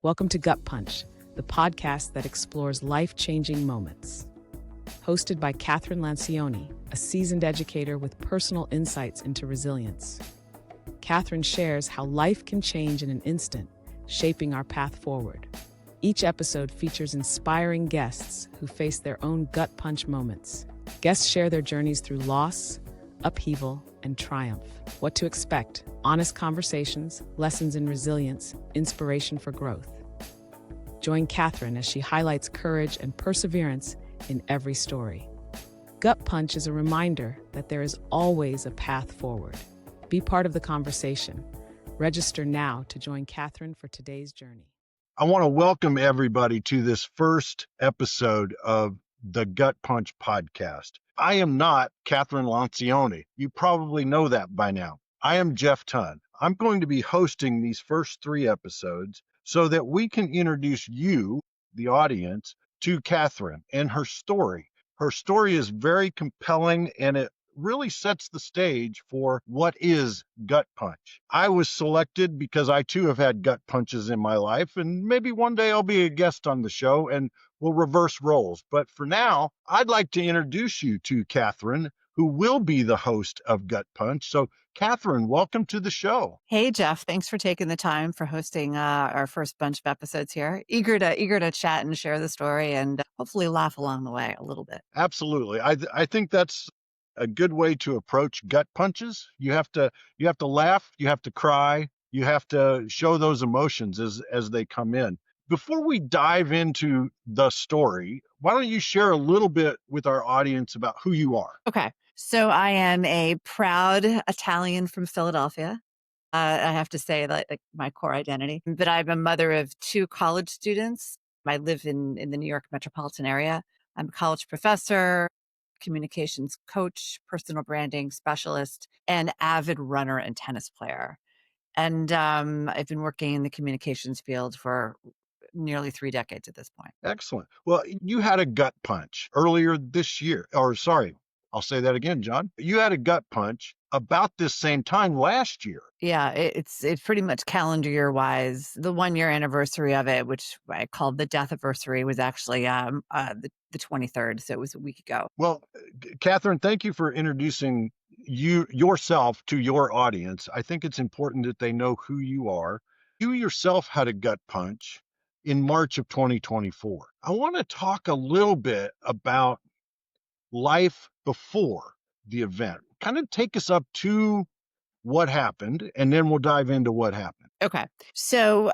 Welcome to Gut Punch, the podcast that explores life-changing moments. Hosted by Kathryn Lancioni, a seasoned educator with personal insights into resilience. Kathryn shares how life can change in an instant, shaping our path forward. Each episode features inspiring guests who face their own gut punch moments. Guests share their journeys through loss, upheaval, and triumph. What to expect: honest conversations, lessons in resilience, inspiration for growth. Join Kathryn as she highlights courage and perseverance in every story. Gut Punch is a reminder that there is always a path forward. Be part of the conversation. Register now to join Kathryn for today's journey. I want to welcome everybody to this first episode of the Gut Punch podcast. I am not Kathryn Lancioni. You probably know that by now. I am Jeff Tunn. I'm going to be hosting these first 3 episodes so that we can introduce you, the audience, to Kathryn and her story. Her story is very compelling, and it really sets the stage for what is gut punch. I was selected because I too have had gut punches in my life, and maybe one day I'll be a guest on the show and we'll reverse roles. But for now, I'd like to introduce you to Kathryn, who will be the host of Gut Punch. So Kathryn, welcome to the show. Hey, Jeff. Thanks for taking the time for hosting our first bunch of episodes here. Eager to chat and share the story and hopefully laugh along the way a little bit. Absolutely. I think that's a good way to approach gut punches. You have to laugh, you have to cry, you have to show those emotions as they come in. Before we dive into the story, why don't you share a little bit with our audience about who you are? Okay. So I am a proud Italian from Philadelphia. I have to say that like my core identity, but I'm a mother of 2 college students. I live in the New York metropolitan area. I'm a college professor, communications coach, personal branding specialist, and avid runner and tennis player. And I've been working in the communications field for nearly 3 decades at this point. Excellent. Well, you had a gut punch earlier this year, or sorry, I'll say that again, John. You had a gut punch about this same time last year. Yeah, it's pretty much calendar year wise. The 1-year anniversary of it, which I called the death anniversary, was actually the 23rd. So it was a week ago. Well, Kathryn, thank you for introducing yourself to your audience. I think it's important that they know who you are. You yourself had a gut punch in March of 2024. I want to talk a little bit about life before the event. Kind of take us up to what happened, and then we'll dive into what happened. Okay. So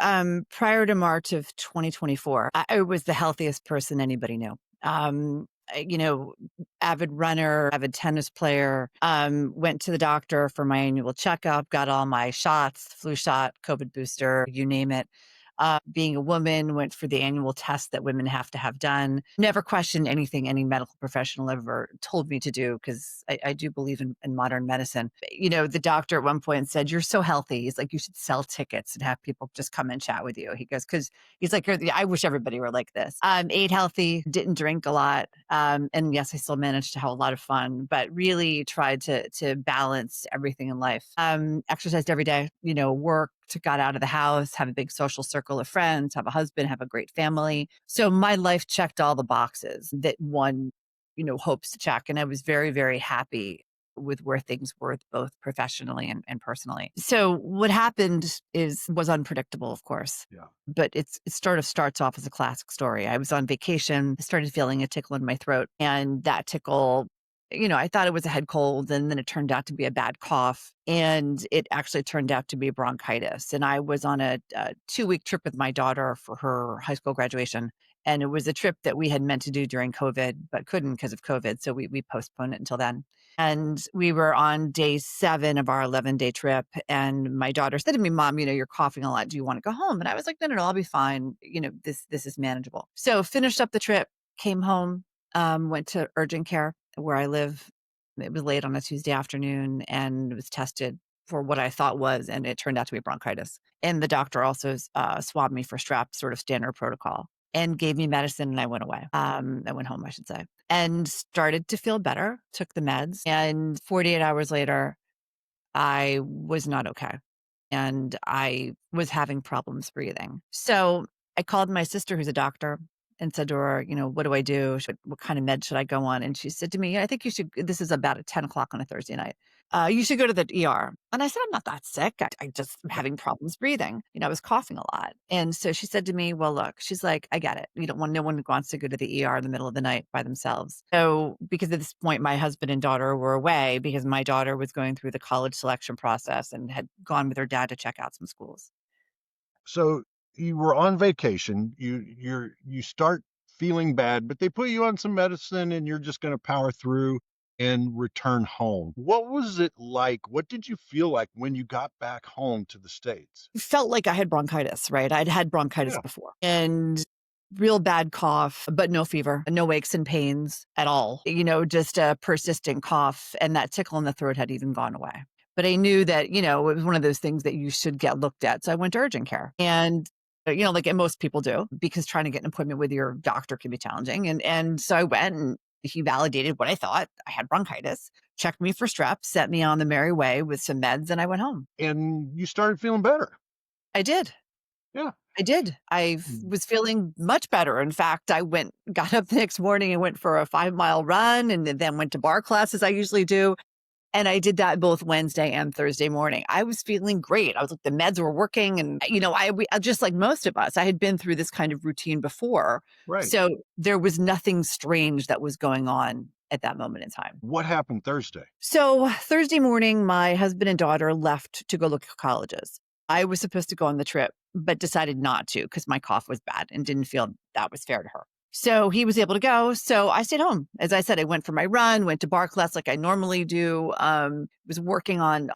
prior to March of 2024, I was the healthiest person anybody knew. Avid runner, avid tennis player, went to the doctor for my annual checkup, got all my shots, flu shot, COVID booster, you name it. Being a woman, went for the annual test that women have to have done. Never questioned anything any medical professional ever told me to do, because I do believe in modern medicine. The doctor at one point said, "You're so healthy." He's like, "You should sell tickets and have people just come and chat with you." He goes, because he's like, "I wish everybody were like this." Ate healthy, didn't drink a lot. And yes, I still managed to have a lot of fun, but really tried to balance everything in life. Exercised every day, worked, got out of the house, have a big social circle of friends, have a husband, have a great family. So my life checked all the boxes that one, hopes to check. And I was very, very happy with where things were, both professionally and personally. So what happened was unpredictable, of course. Yeah. But it sort of starts off as a classic story. I was on vacation, I started feeling a tickle in my throat, and that tickle, I thought it was a head cold, and then it turned out to be a bad cough, and it actually turned out to be bronchitis. And I was on a 2-week trip with my daughter for her high school graduation. And it was a trip that we had meant to do during COVID, but couldn't because of COVID. So we postponed it until then. And we were on day 7 of our 11-day trip. And my daughter said to me, "Mom, you're coughing a lot. Do you want to go home?" And I was like, no, I'll be fine. This is manageable. So finished up the trip, came home, went to urgent care where I live. It was late on a Tuesday afternoon, and was tested for what I thought was, and it turned out to be bronchitis. And the doctor also swabbed me for strep, sort of standard protocol, and gave me medicine, and I went away. I went home, I should say, and started to feel better, took the meds, and 48 hours later, I was not okay. And I was having problems breathing. So I called my sister, who's a doctor, and said to her, what do I do? What kind of med should I go on? And she said to me, I think you should, this is about at 10 o'clock on a Thursday night. You should go to the ER. And I said, I'm not that sick. I just am having problems breathing. I was coughing a lot. And so she said to me, well, look, she's like, I get it. No one wants to go to the ER in the middle of the night by themselves. So because at this point, my husband and daughter were away because my daughter was going through the college selection process and had gone with her dad to check out some schools. So you were on vacation. You start feeling bad, but they put you on some medicine and you're just going to power through and return home. What was it like? What did you feel like when you got back home to the States? It felt like I had bronchitis, right? I'd had bronchitis Yeah. before and real bad cough, but no fever, no aches and pains at all. Just a persistent cough, and that tickle in the throat had even gone away. But I knew that, it was one of those things that you should get looked at. So I went to urgent care and, like most people do, because trying to get an appointment with your doctor can be challenging. And so I went and he validated what I thought. I had bronchitis, checked me for strep, sent me on the merry way with some meds, and I went home. And you started feeling better. I did. Yeah. I did. I was feeling much better. In fact, got up the next morning and went for a 5-mile run and then went to bar class as I usually do. And I did that both Wednesday and Thursday morning. I was feeling great. I was like, the meds were working. And, I just like most of us, I had been through this kind of routine before. Right. So there was nothing strange that was going on at that moment in time. What happened Thursday? So Thursday morning, my husband and daughter left to go look at colleges. I was supposed to go on the trip, but decided not to because my cough was bad and didn't feel that was fair to her. So he was able to go. So I stayed home. As I said, I went for my run, went to bar class like I normally do, was working on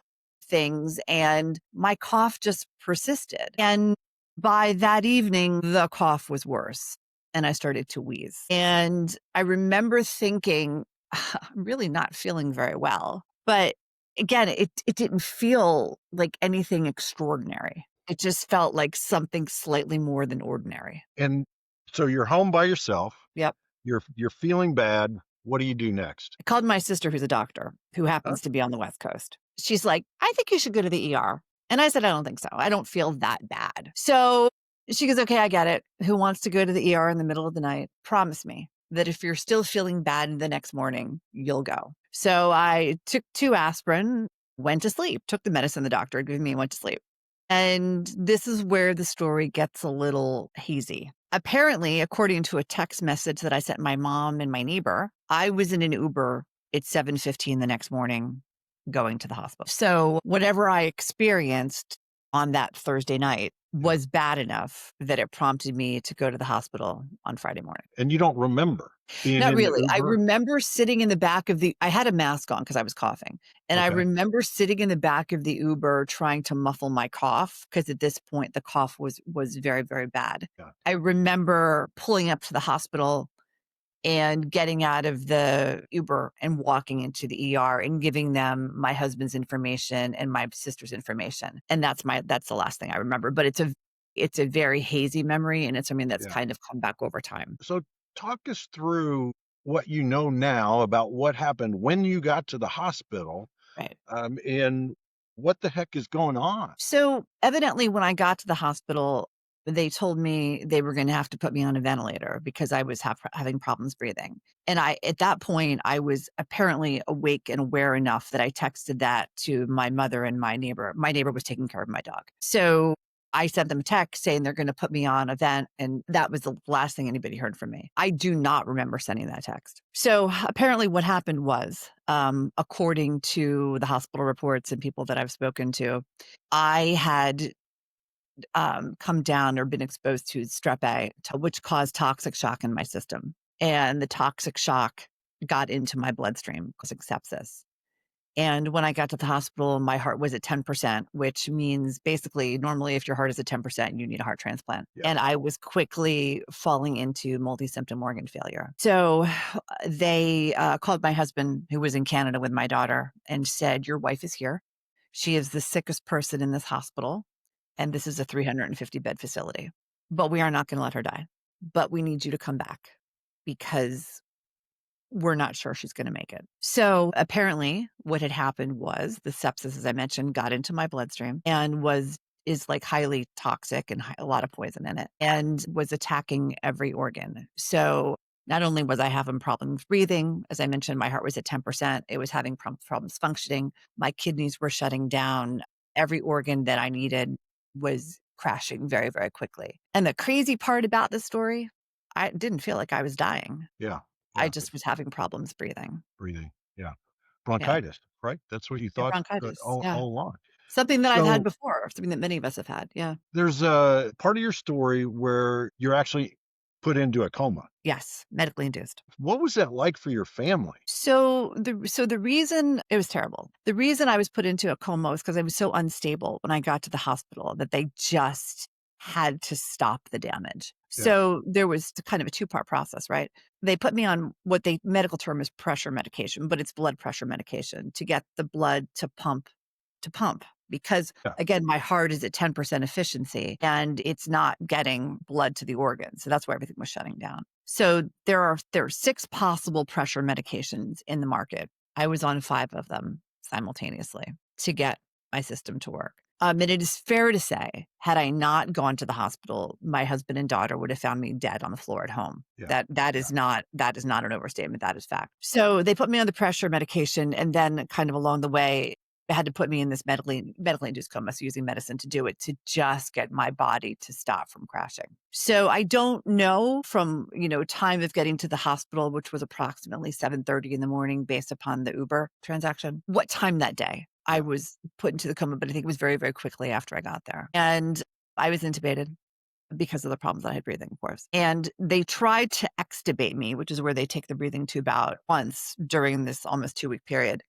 things, and my cough just persisted. And by that evening, the cough was worse and I started to wheeze. And I remember thinking, I'm really not feeling very well. But again, it didn't feel like anything extraordinary. It just felt like something slightly more than ordinary. And so you're home by yourself. Yep. You're feeling bad. What do you do next? I called my sister, who's a doctor, who happens to be on the West Coast. She's like, I think you should go to the ER. And I said, I don't think so. I don't feel that bad. So she goes, okay, I get it. Who wants to go to the ER in the middle of the night? Promise me that if you're still feeling bad the next morning, you'll go. So I took 2 aspirin, went to sleep, took the medicine the doctor had given me and went to sleep. And this is where the story gets a little hazy. Apparently, according to a text message that I sent my mom and my neighbor, I was in an Uber at 7:15 the next morning going to the hospital. So whatever I experienced on that Thursday night was bad enough that it prompted me to go to the hospital on Friday morning. And you don't remember being Not in the really. I Uber? remember sitting in the back of I had a mask on because I was coughing. And I Okay. remember sitting in the back of the Uber trying to muffle my cough because at this point the cough was very, very bad. Yeah. I remember pulling up to the hospital and getting out of the Uber and walking into the ER and giving them my husband's information and my sister's information. And that's the last thing I remember. But it's a very hazy memory, and it's something that's Yeah. kind of come back over time. So talk us through what you know now about what happened when you got to the hospital, Right. and what the heck is going on? So evidently when I got to the hospital, they told me they were going to have to put me on a ventilator because I was having problems breathing. And at that point, I was apparently awake and aware enough that I texted that to my mother and my neighbor. My neighbor was taking care of my dog. So I sent them a text saying they're going to put me on a vent. And that was the last thing anybody heard from me. I do not remember sending that text. So apparently what happened was, according to the hospital reports and people that I've spoken to, I had come down or been exposed to Strep A, which caused toxic shock in my system. And the toxic shock got into my bloodstream, causing sepsis. And when I got to the hospital, my heart was at 10%, which means basically normally if your heart is at 10%, you need a heart transplant. Yeah. And I was quickly falling into multi-symptom organ failure. So they called my husband, who was in Canada with my daughter, and said, your wife is here. She is the sickest person in this hospital. And this is a 350-bed facility. But we are not going to let her die. But we need you to come back because we're not sure she's going to make it. So apparently what had happened was the sepsis, as I mentioned, got into my bloodstream and was is like highly toxic and a lot of poison in it, and was attacking every organ. So not only was I having problems breathing, as I mentioned, my heart was at 10%. It was having problems functioning. My kidneys were shutting down. Every organ that I needed was crashing very, very quickly. And the crazy part about this story, I didn't feel like I was dying. Yeah. I just was having problems breathing. Breathing. Yeah. Yeah. Bronchitis, right? That's what you Yeah, thought bronchitis. all Yeah. along. Something that I've had So before, something that many of us have had. Yeah. there's a part of your story where you're actually put into a coma. Yes. Medically induced. What was that like for your family? So the reason it was terrible, the reason I was put into a coma was because I was so unstable when I got to the hospital that they just had to stop the damage. Yeah. So there was kind of a two-part process, right? They put me on what they medical term is pressure medication, but it's blood pressure medication to get the blood to pump because Yeah. again, my heart is at 10% efficiency and it's not getting blood to the organs. So that's why everything was shutting down. So there are 6 possible pressure medications in the market. I was on 5 of them simultaneously to get my system to work. And it is fair to say, had I not gone to the hospital, my husband and daughter would have found me dead on the floor at home. Yeah. That is not an overstatement. That is fact. So they put me on the pressure medication, and then kind of along the way, they had to put me in this medically induced coma, so using medicine to do it, to just get my body to stop from crashing. So I don't know from, time of getting to the hospital, which was approximately 7:30 in the morning based upon the Uber transaction, what time that day I was put into the coma, but I think it was very, very quickly after I got there. And I was intubated because of the problems that I had breathing, of course. And they tried to extubate me, which is where they take the breathing tube out once during this almost 2-week period,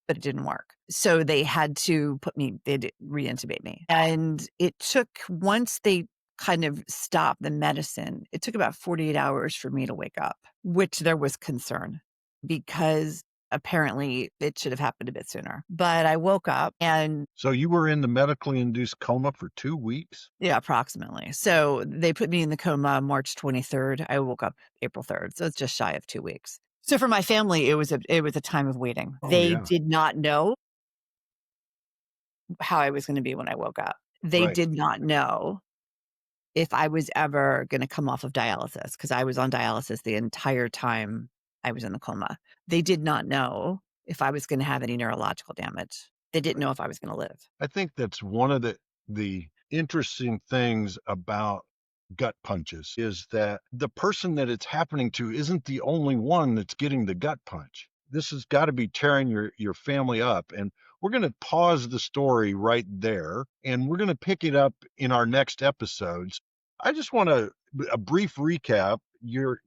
but it didn't work. So they had to they'd re-intubate me. And it took, once they kind of stopped the medicine, it took about 48 hours for me to wake up, which there was concern because apparently it should have happened a bit sooner. But I woke up and... So you were in the medically induced coma for 2 weeks? Yeah, approximately. So they put me in the coma March 23rd. I woke up April 3rd. So it's just shy of 2 weeks. So for my family, it was a time of waiting. They did not know how I was going to be when I woke up. They did not know if I was ever going to come off of dialysis, because I was on dialysis the entire time I was in the coma. They did not know if I was going to have any neurological damage. They didn't know if I was going to live. I think that's one of the interesting things about gut punches is that the person that it's happening to isn't the only one that's getting the gut punch. This has got to be tearing your family up. And we're going to pause the story right there, and we're going to pick it up in our next episodes. I just want a brief recap. You're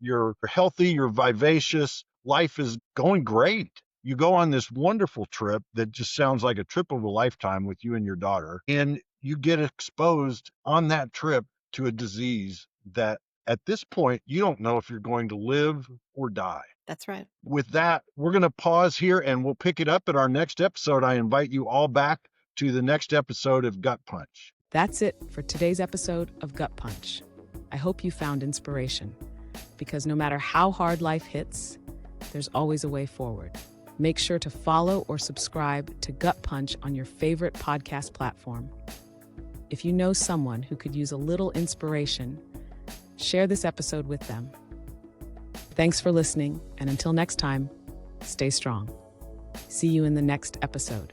healthy, you're vivacious, life is going great. You go on this wonderful trip that just sounds like a trip of a lifetime with you and your daughter, and you get exposed on that trip to a disease that at this point, you don't know if you're going to live or die. That's right. With that, we're going to pause here and we'll pick it up at our next episode. I invite you all back to the next episode of Gut Punch. That's it for today's episode of Gut Punch. I hope you found inspiration, because no matter how hard life hits, there's always a way forward. Make sure to follow or subscribe to Gut Punch on your favorite podcast platform. If you know someone who could use a little inspiration, share this episode with them. Thanks for listening, and until next time, stay strong. See you in the next episode.